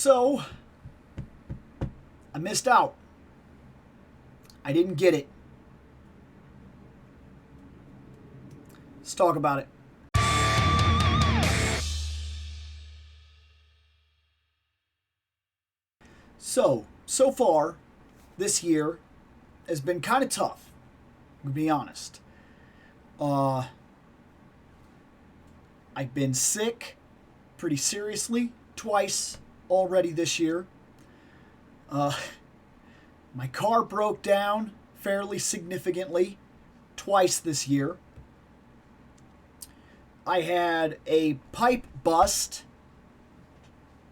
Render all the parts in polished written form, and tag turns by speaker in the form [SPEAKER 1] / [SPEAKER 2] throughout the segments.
[SPEAKER 1] So, I missed out. I didn't get it. Let's talk about it. So far, this year has been kind of tough, to be honest. I've been sick pretty seriously twice already this year. My car broke down fairly significantly twice this year. I had a pipe bust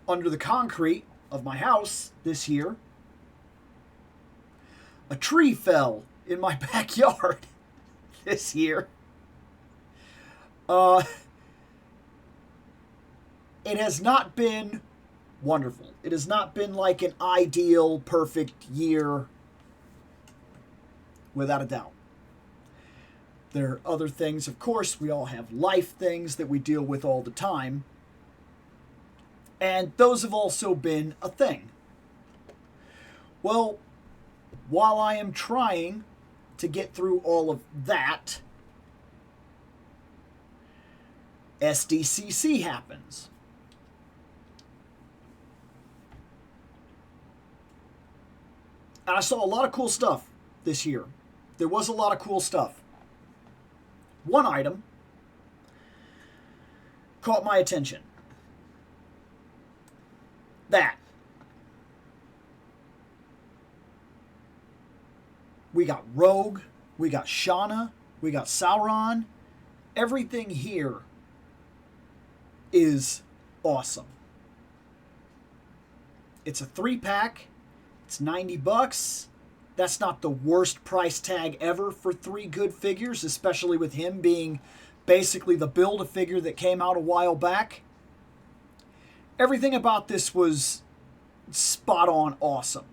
[SPEAKER 1] under the concrete of my house this year. A tree fell in my backyard this year. It has not been wonderful. It has not been like an ideal, perfect year, without a doubt. There are other things, of course. We all have life things that we deal with all the time. And those have also been a thing. Well, while I am trying to get through all of that, SDCC happens. And I saw a lot of cool stuff this year. There was a lot of cool stuff. One item caught my attention. That. We got Rogue, we got Shauna, we got Sauron. Everything here is awesome. It's a 3-pack. It's $90. That's not the worst price tag ever for 3 good figures, especially with him being basically the Build-A-Figure that came out a while back. Everything about this was spot on awesome.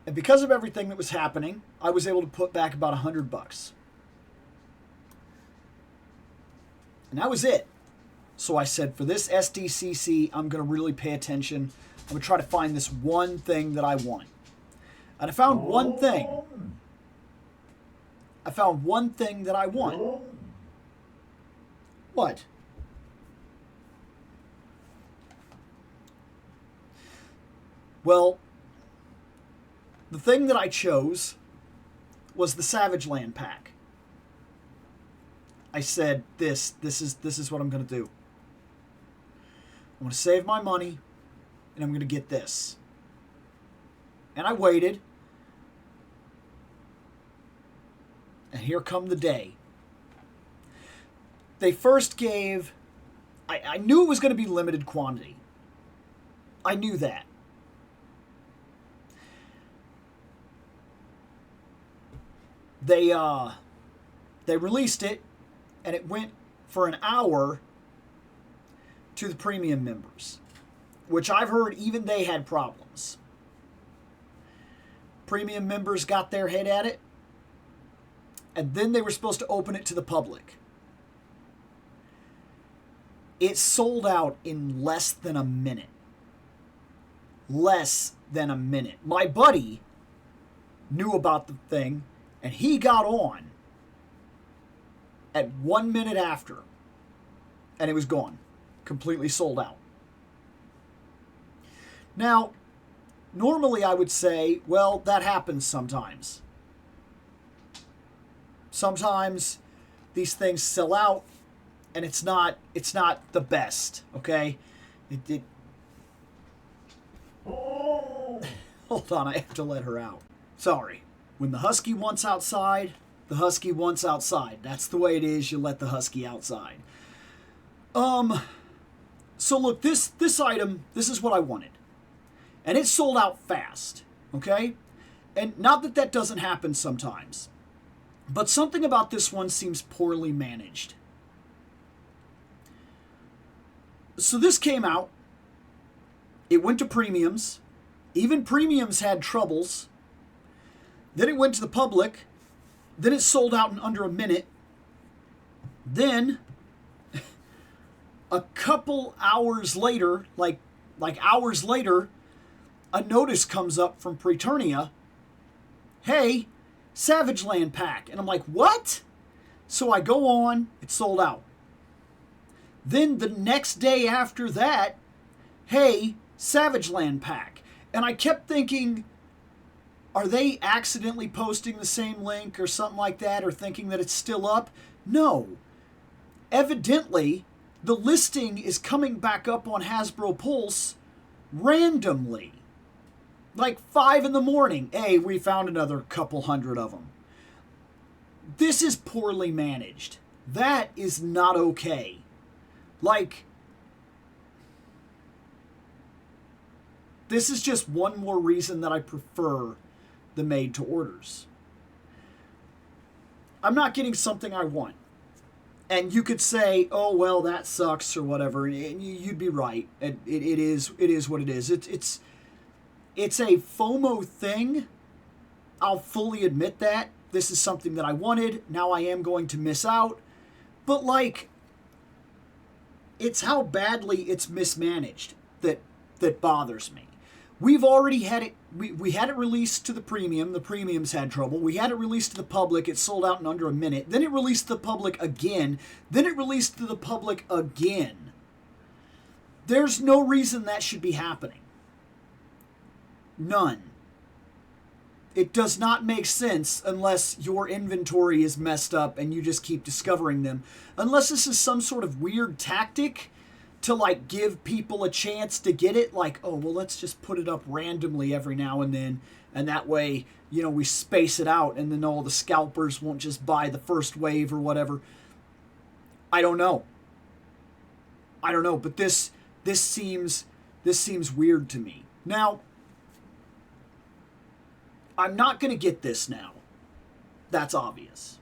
[SPEAKER 1] And because of everything that was happening, I was able to put back about $100. And that was it. So I said, for this SDCC, I'm going to really pay attention. I'm going to try to find this one thing that I want. And I found one thing. I found one thing that I want. What? Well, the thing that I chose was the Savage Land pack. I said, this is what I'm going to do. I'm going to save my money, and I'm going to get this. And I waited. And here come the day. They first gave... I knew it was going to be limited quantity. I knew that. They released it, and it went for an hour to the premium members, which I've heard even they had problems. Premium members got their head at it, and then they were supposed to open it to the public. It sold out in less than a minute. Less than a minute. My buddy knew about the thing, and he got on at 1 minute after, and it was gone. Completely sold out. Now, normally I would say, well, that happens sometimes. Sometimes these things sell out, and it's not the best, okay? Hold on, I have to let her out. Sorry. When the husky wants outside, the husky wants outside. That's the way it is. You let the husky outside. So look, this item, this is what I wanted. And it sold out fast, okay? And not that that doesn't happen sometimes. But something about this one seems poorly managed. So this came out. It went to premiums. Even premiums had troubles. Then it went to the public. Then it sold out in under a minute. Then A couple hours later, like hours later, a notice comes up from Preternia. Hey, Savage Land pack. And I'm like, what? So I go on, it's sold out. Then the next day after that, hey, Savage Land pack. And I kept thinking, are they accidentally posting the same link or something like that, or thinking that it's still up? No. Evidently, the listing is coming back up on Hasbro Pulse randomly. Like 5 in the morning. Hey, we found another couple hundred of them. This is poorly managed. That is not okay. Like, this is just one more reason that I prefer the made-to-orders. I'm not getting something I want. And you could say, oh, well, that sucks or whatever. And you'd be right. It is what it is. It's a FOMO thing. I'll fully admit that. This is something that I wanted. Now I am going to miss out. But, like, it's how badly it's mismanaged that bothers me. We've already had it. We had it released to the premium. The premiums had trouble. We had it released to the public. It sold out in under a minute. Then it released to the public again. Then it released to the public again. There's no reason that should be happening. None. It does not make sense unless your inventory is messed up and you just keep discovering them. Unless this is some sort of weird tactic to, like, give people a chance to get it. Like, oh, well, let's just put it up randomly every now and then. And that way, you know, we space it out and then all the scalpers won't just buy the first wave or whatever. I don't know. But this seems weird to me. Now, I'm not going to get this now. That's obvious.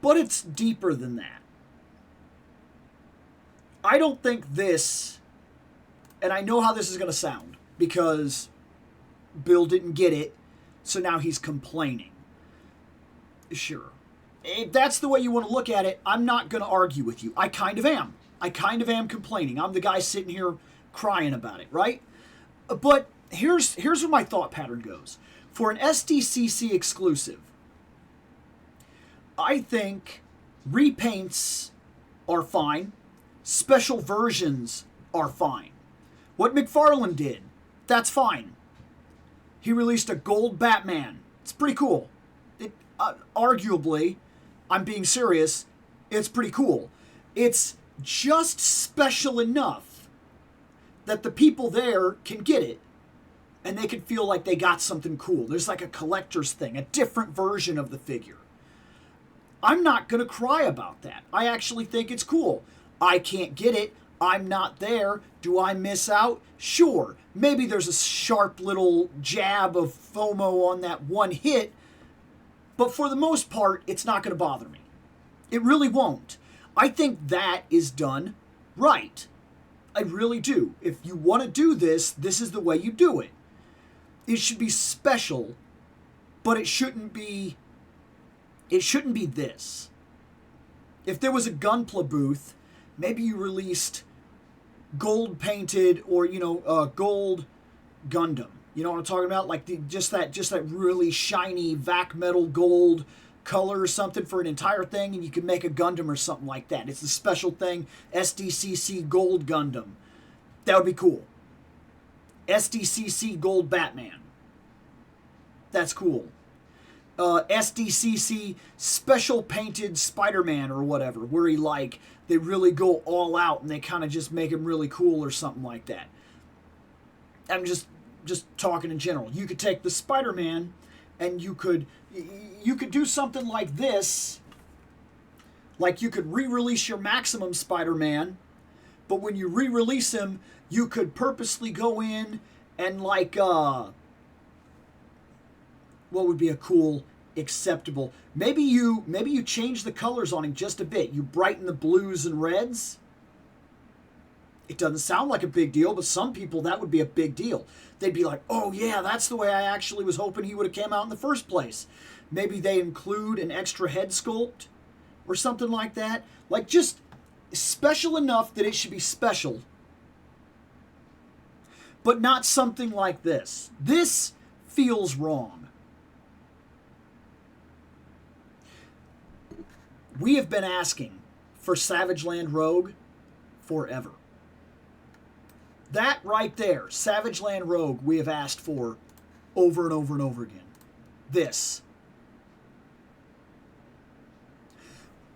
[SPEAKER 1] But it's deeper than that. I don't think this, and I know how this is going to sound, because Bill didn't get it, so now he's complaining. Sure. If that's the way you want to look at it, I'm not going to argue with you. I kind of am. I kind of am complaining. I'm the guy sitting here crying about it, right? But here's where my thought pattern goes. For an SDCC exclusive, I think repaints are fine. Special versions are fine. What McFarlane did, that's fine. He released a gold Batman. It's pretty cool. Arguably, I'm being serious, it's pretty cool. It's just special enough that the people there can get it and they can feel like they got something cool. There's like a collector's thing, a different version of the figure. I'm not going to cry about that. I actually think it's cool. I can't get it. I'm not there. Do I miss out? Sure. Maybe there's a sharp little jab of FOMO on that one hit, but for the most part, it's not going to bother me. It really won't. I think that is done right. I really do. If you want to do this, this is the way you do it. It should be special, but it shouldn't be this. If there was a Gunpla booth, maybe you released gold painted or, gold Gundam. You know what I'm talking about? Like just that really shiny vac metal gold color or something for an entire thing, and you can make a Gundam or something like that. It's a special thing, SDCC Gold Gundam. That would be cool. SDCC Gold Batman. That's cool. SDCC Special Painted Spider-Man or whatever, where they really go all out and they kind of just make him really cool or something like that. I'm just talking in general. You could take the Spider-Man and you could do something like this. Like you could re-release your Maximum Spider-Man, but when you re-release him, you could purposely go in and what would be a cool, acceptable? Maybe you change the colors on him just a bit. You brighten the blues and reds. It doesn't sound like a big deal, but some people, that would be a big deal. They'd be like, oh yeah, that's the way I actually was hoping he would have came out in the first place. Maybe they include an extra head sculpt or something like that. Like, just special enough that it should be special, but not something like this. This feels wrong. We have been asking for Savage Land Rogue forever. That right there, Savage Land Rogue, we have asked for over and over and over again. This.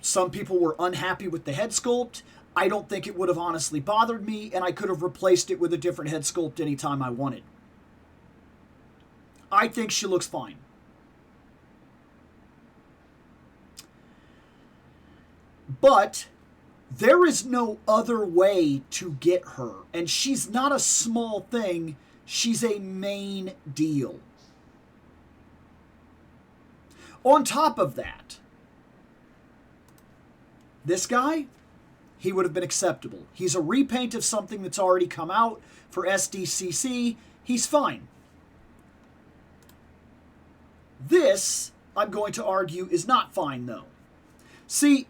[SPEAKER 1] Some people were unhappy with the head sculpt. I don't think it would have honestly bothered me, and I could have replaced it with a different head sculpt anytime I wanted. I think she looks fine. But there is no other way to get her. And she's not a small thing. She's a main deal. On top of that, this guy, he would have been acceptable. He's a repaint of something that's already come out for SDCC. He's fine. This, I'm going to argue, is not fine, though. See,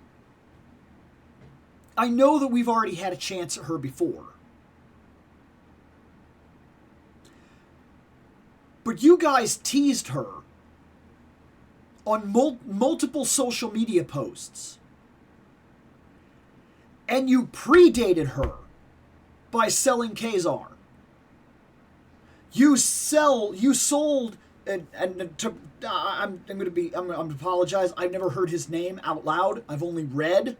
[SPEAKER 1] I know that we've already had a chance at her before. But you guys teased her on multiple social media posts. And you predated her by selling Kazar. You sold, I'm gonna apologize. I've never heard his name out loud. I've only read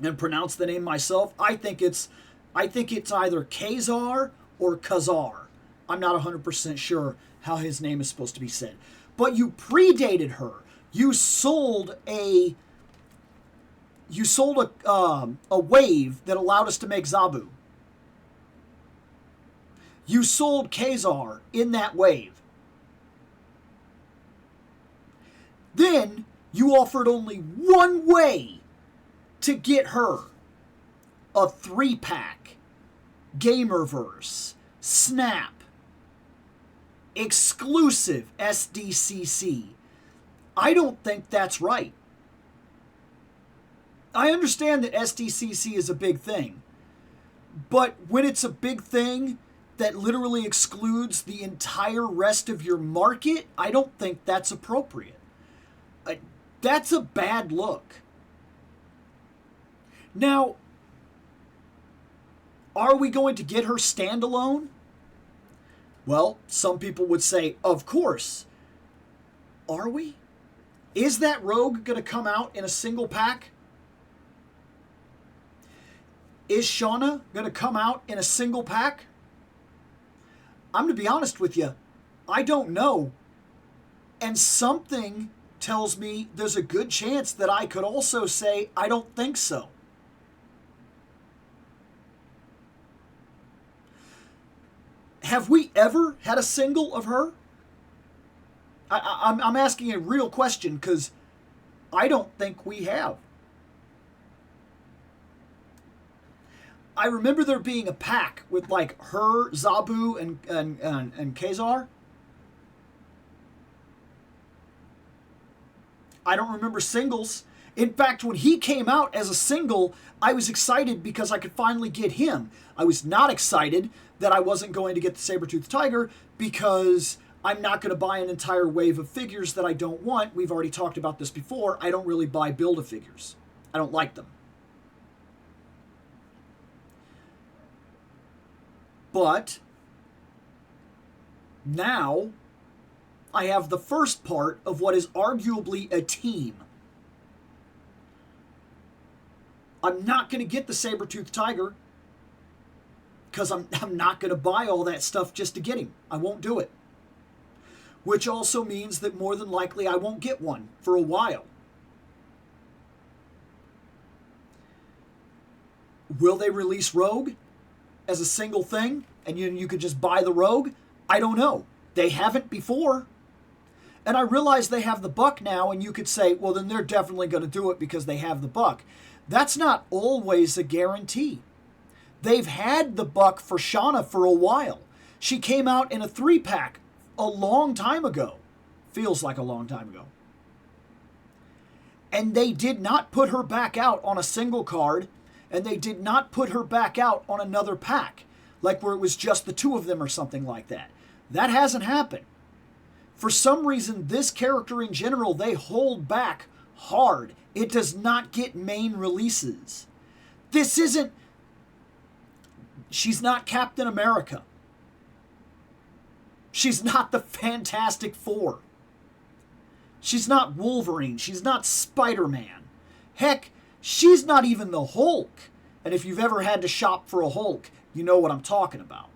[SPEAKER 1] and pronounced the name myself. I think it's either Kazar or Kazar. I'm not 100% sure how his name is supposed to be said. But you predated her. You sold a wave that allowed us to make Zabu. You sold Kazar in that wave. Then you offered only one way to get her. A 3-pack. Gamerverse. Snap. Exclusive SDCC. I don't think that's right. I understand that SDCC is a big thing. But when it's a big thing that literally excludes the entire rest of your market, I don't think that's appropriate. That's a bad look. Now, are we going to get her standalone? Well, some people would say, of course. Are we? Is that Rogue going to come out in a single pack? Is Shauna going to come out in a single pack? I'm going to be honest with you. I don't know. And something tells me there's a good chance that I could also say, I don't think so. Have we ever had a single of her? I'm asking a real question because I don't think we have. I remember there being a pack with like her, Zabu, and Kazar. I don't remember singles. In fact, when he came out as a single, I was excited because I could finally get him. I was not excited that I wasn't going to get the Saber-Toothed Tiger because I'm not going to buy an entire wave of figures that I don't want. We've already talked about this before. I don't really buy Build-A-Figures. I don't like them. But now I have the first part of what is arguably a team. I'm not going to get the Saber-Toothed Tiger because I'm not going to buy all that stuff just to get him. I won't do it. Which also means that more than likely I won't get one for a while. Will they release Rogue as a single thing and you could just buy the Rogue? I don't know. They haven't before. And I realize they have the buck now, and you could say, well, then they're definitely going to do it because they have the buck. That's not always a guarantee. They've had the buck for Shauna for a while. She came out in a 3-pack a long time ago. Feels like a long time ago. And they did not put her back out on a single card, and they did not put her back out on another pack, like where it was just the two of them or something like that. That hasn't happened. For some reason, this character in general, they hold back hard. It does not get main releases. This isn't... She's not Captain America. She's not the Fantastic Four. She's not Wolverine. She's not Spider-Man. Heck, she's not even the Hulk. And if you've ever had to shop for a Hulk, you know what I'm talking about.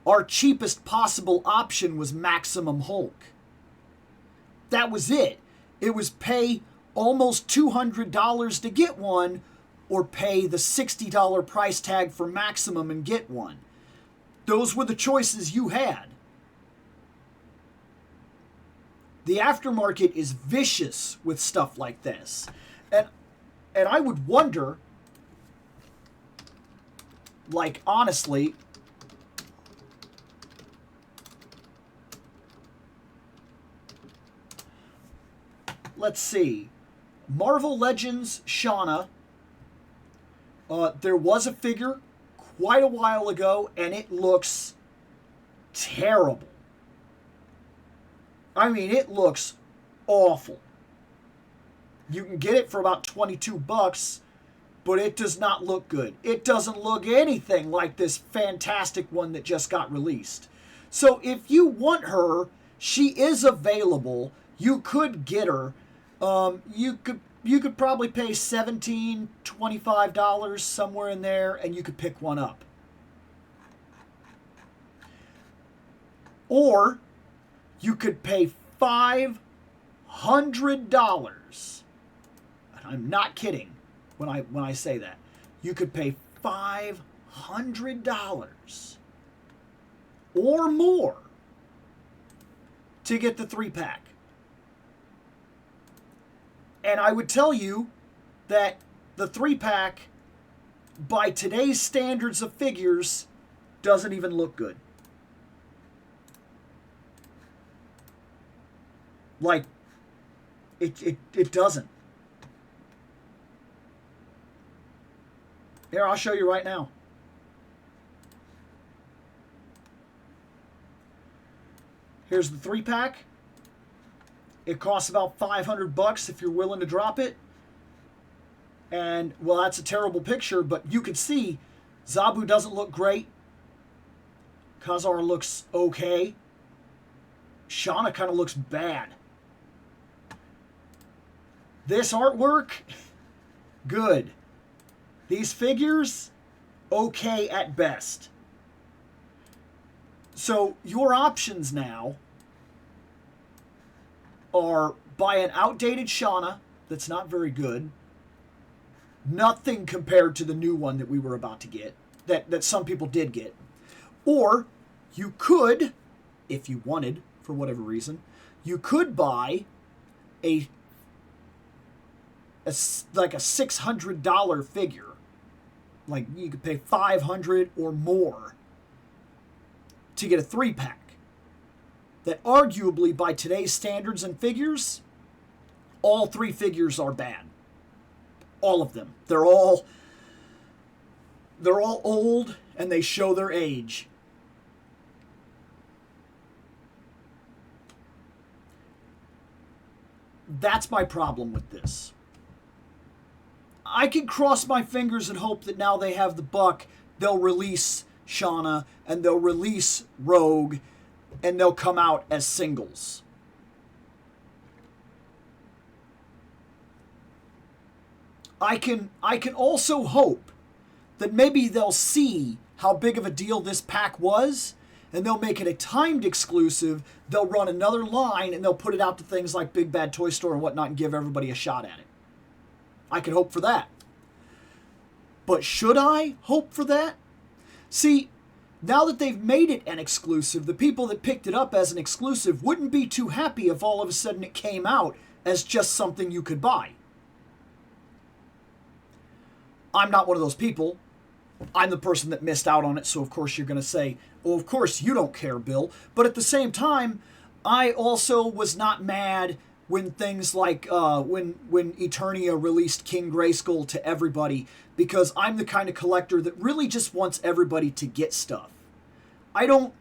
[SPEAKER 1] Our cheapest possible option was Maximum Hulk. That was it. It was pay almost $200 to get one, or pay the $60 price tag for Maximum and get one. Those were the choices you had. The aftermarket is vicious with stuff like this. And I would wonder, like, honestly, let's see. Marvel Legends Shauna. There was a figure quite a while ago, and it looks terrible. I mean, it looks awful. You can get it for about $22, but it does not look good. It doesn't look anything like this fantastic one that just got released. So if you want her, she is available. You could get her. You could probably pay $17, $25, somewhere in there, and you could pick one up. Or you could pay $500. And I'm not kidding when I say that. You could pay $500 or more to get the 3-pack. And I would tell you that the 3-pack, by today's standards of figures, doesn't even look good. Like, it doesn't. Here, I'll show you right now. Here's the 3-pack. It costs about $500 if you're willing to drop it. And, well, that's a terrible picture, but you can see Zabu doesn't look great. Khazar looks okay. Shauna kind of looks bad. This artwork, good. These figures, okay at best. So your options now are buy an outdated Shauna that's not very good. Nothing compared to the new one that we were about to get, that some people did get. Or you could, if you wanted, for whatever reason, you could buy like a $600 figure. Like, you could pay $500 or more to get a 3-pack. That arguably, by today's standards and figures, all 3 figures are bad. All of them. They're all old, and they show their age. That's my problem with this. I can cross my fingers and hope that now they have the buck, they'll release Shauna, and they'll release Rogue, and they'll come out as singles. I can also hope that maybe they'll see how big of a deal this pack was, and they'll make it a timed exclusive. They'll run another line, and they'll put it out to things like Big Bad Toy Store and whatnot and give everybody a shot at it. I can hope for that. But should I hope for that? See, now that they've made it an exclusive, the people that picked it up as an exclusive wouldn't be too happy if all of a sudden it came out as just something you could buy. I'm not one of those people. I'm the person that missed out on it, so of course you're going to say, well, of course you don't care, Bill. But at the same time, I also was not mad when things like when Eternia released King Grayskull to everybody, because I'm the kind of collector that really just wants everybody to get stuff. I don't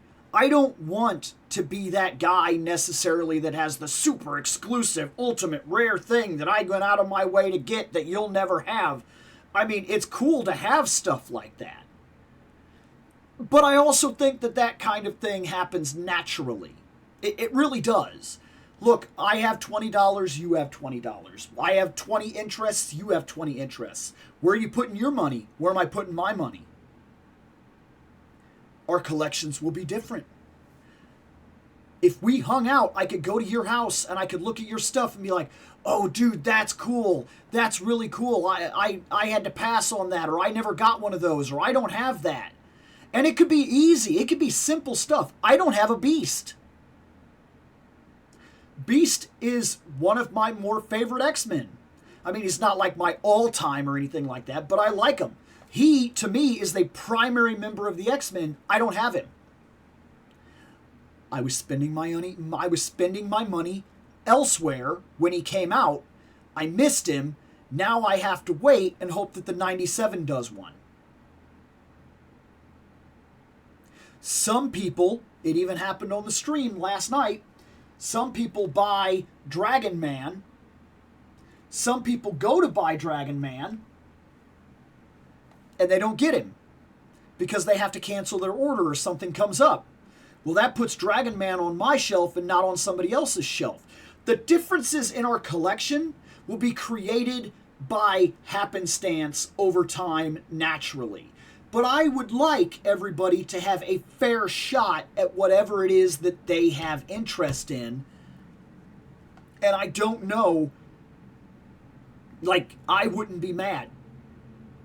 [SPEAKER 1] want to be that guy necessarily that has the super exclusive, ultimate rare thing that I went out of my way to get that you'll never have. I mean, it's cool to have stuff like that. But I also think that that kind of thing happens naturally. It really does. Look, I have $20, you have $20. I have 20 interests, you have 20 interests. Where are you putting your money? Where am I putting my money? Our collections will be different. If we hung out, I could go to your house and I could look at your stuff and be like, oh, dude, that's cool. That's really cool. I had to pass on that, or I never got one of those, or I don't have that. And it could be easy. It could be simple stuff. I don't have a Beast. Beast is one of my more favorite X-Men. I mean, he's not like my all-time or anything like that, but I like him. He, to me, is the primary member of the X-Men. I don't have him. I was spending my money elsewhere when he came out. I missed him. Now I have to wait and hope that the 97 does one. Some people, it even happened on the stream last night, some people buy Dragon Man. Some people go to buy Dragon Man and they don't get him because they have to cancel their order or something comes up. Well, that puts Dragon Man on my shelf and not on somebody else's shelf. The differences in our collection will be created by happenstance over time naturally. But I would like everybody to have a fair shot at whatever it is that they have interest in. And I don't know, like, I wouldn't be mad.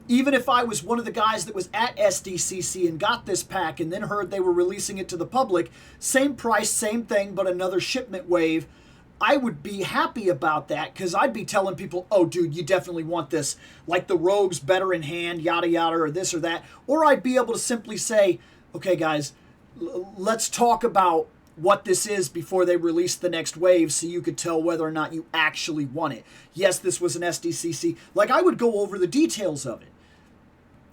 [SPEAKER 1] Even if I was one of the guys that was at SDCC and got this pack and then heard they were releasing it to the public, same price, same thing, but another shipment wave, I would be happy about that because I'd be telling people, oh, dude, you definitely want this. Like the Rogue's better in hand, yada, yada, or this or that. Or I'd be able to simply say, okay, guys, let's talk about what this is before they release the next wave so you could tell whether or not you actually want it. Yes, this was an SDCC. Like, I would go over the details of it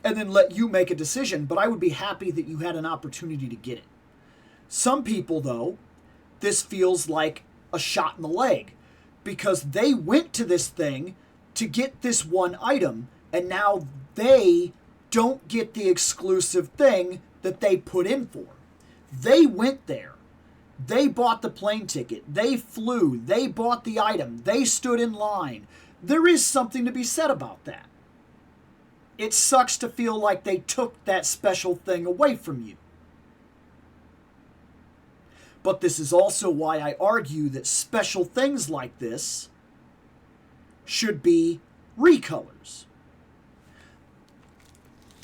[SPEAKER 1] and then let you make a decision, but I would be happy that you had an opportunity to get it. Some people, though, this feels like a shot in the leg because they went to this thing to get this one item and now they don't get the exclusive thing that they put in for. They went there. They bought the plane ticket. They flew. They bought the item. They stood in line. There is something to be said about that. It sucks to feel like they took that special thing away from you. But this is also why I argue that special things like this should be recolors.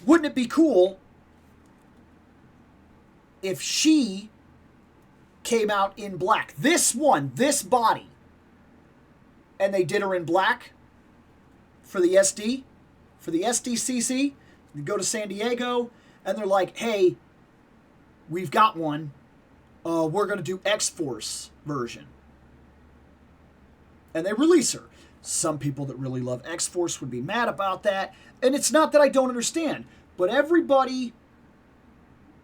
[SPEAKER 1] Wouldn't it be cool if she came out in black? This one, this body. And they did her in black for the SD, for the SDCC. You go to San Diego and they're like, hey, we've got one. We're going to do X-Force version. And they release her. Some people that really love X-Force would be mad about that. And it's not that I don't understand, but everybody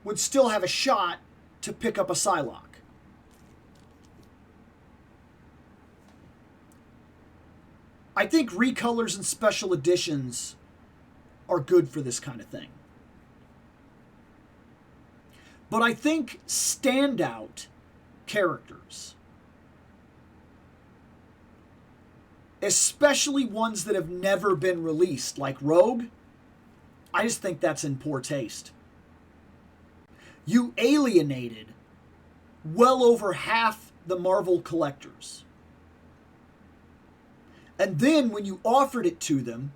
[SPEAKER 1] would still have a shot to pick up a Psylocke. I think recolors and special editions are good for this kind of thing. But I think standout characters, especially ones that have never been released, like Rogue, I just think that's in poor taste. You alienated well over half the Marvel collectors. And then when you offered it to them,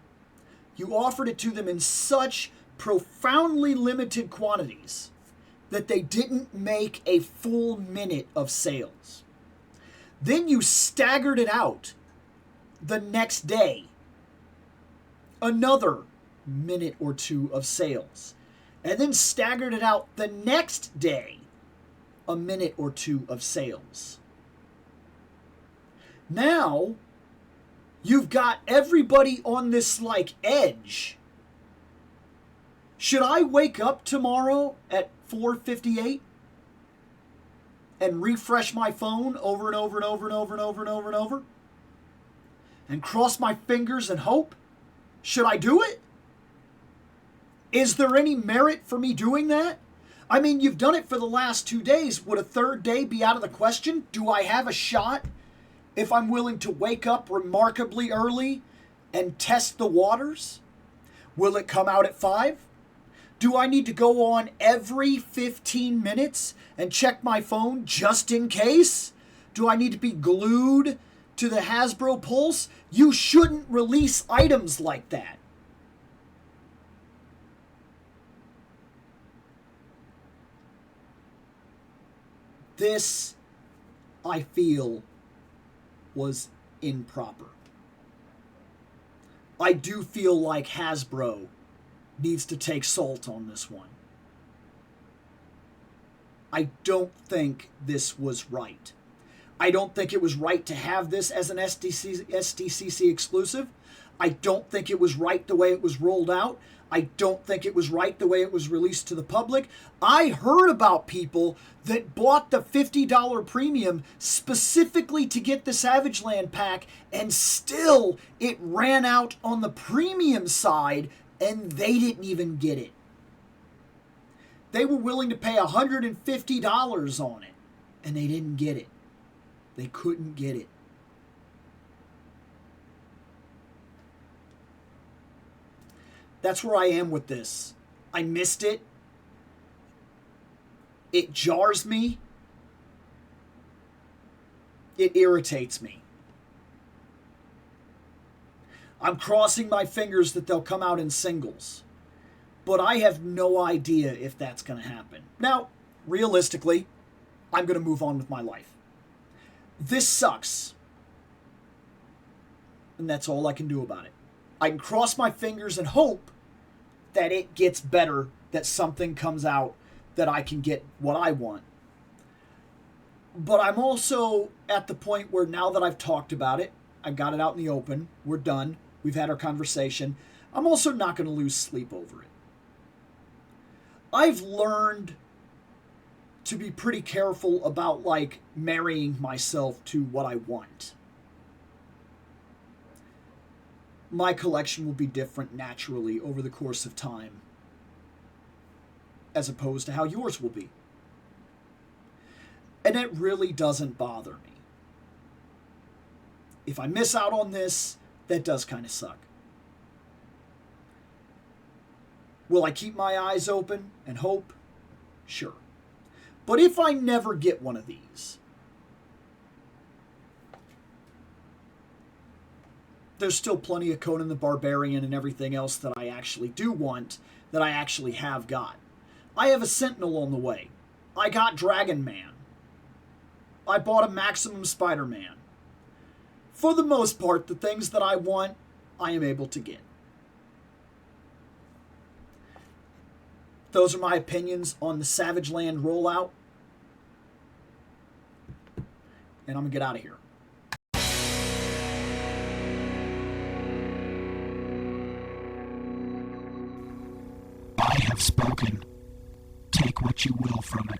[SPEAKER 1] you offered it to them in such profoundly limited quantities that they didn't make a full minute of sales. Then you staggered it out the next day. Another minute or two of sales. And then staggered it out the next day. A minute or two of sales. Now, you've got everybody on this like edge. Should I wake up tomorrow at 4:58 and refresh my phone over and over and over and over and over and over and over and cross my fingers and hope? Should I do it? Is there any merit for me doing that? I mean, you've done it for the last 2 days. Would a third day be out of the question? Do I have a shot if I'm willing to wake up remarkably early and test the waters? Will it come out at 5? Do I need to go on every 15 minutes and check my phone just in case? Do I need to be glued to the Hasbro Pulse? You shouldn't release items like that. This, I feel, was improper. I do feel like Hasbro needs to take salt on this one. I don't think this was right. I don't think it was right to have this as an SDCC exclusive. I don't think it was right the way it was rolled out. I don't think it was right the way it was released to the public. I heard about people that bought the $50 premium specifically to get the Savage Land pack, and still it ran out on the premium side and they didn't even get it. They were willing to pay $150 on it and they didn't get it. They couldn't get it. That's where I am with this. I missed it. It jars me. It irritates me. I'm crossing my fingers that they'll come out in singles. But I have no idea if that's going to happen. Now, realistically, I'm going to move on with my life. This sucks. And that's all I can do about it. I can cross my fingers and hope that it gets better, that something comes out that I can get what I want. But I'm also at the point where now that I've talked about it, I got it out in the open, we're done, we've had our conversation, I'm also not going to lose sleep over it. I've learned to be pretty careful about, like, marrying myself to what I want. My collection will be different naturally over the course of time, as opposed to how yours will be. And it really doesn't bother me. If I miss out on this, that does kind of suck. Will I keep my eyes open and hope? Sure. But if I never get one of these, there's still plenty of Conan the Barbarian and everything else that I actually do want, that I actually have got. I have a Sentinel on the way. I got Dragon Man. I bought a Maximum Spider-Man. For the most part, the things that I want, I am able to get. Those are my opinions on the Savage Land rollout. And I'm going to get out of here.
[SPEAKER 2] I have spoken. Take what you will from it.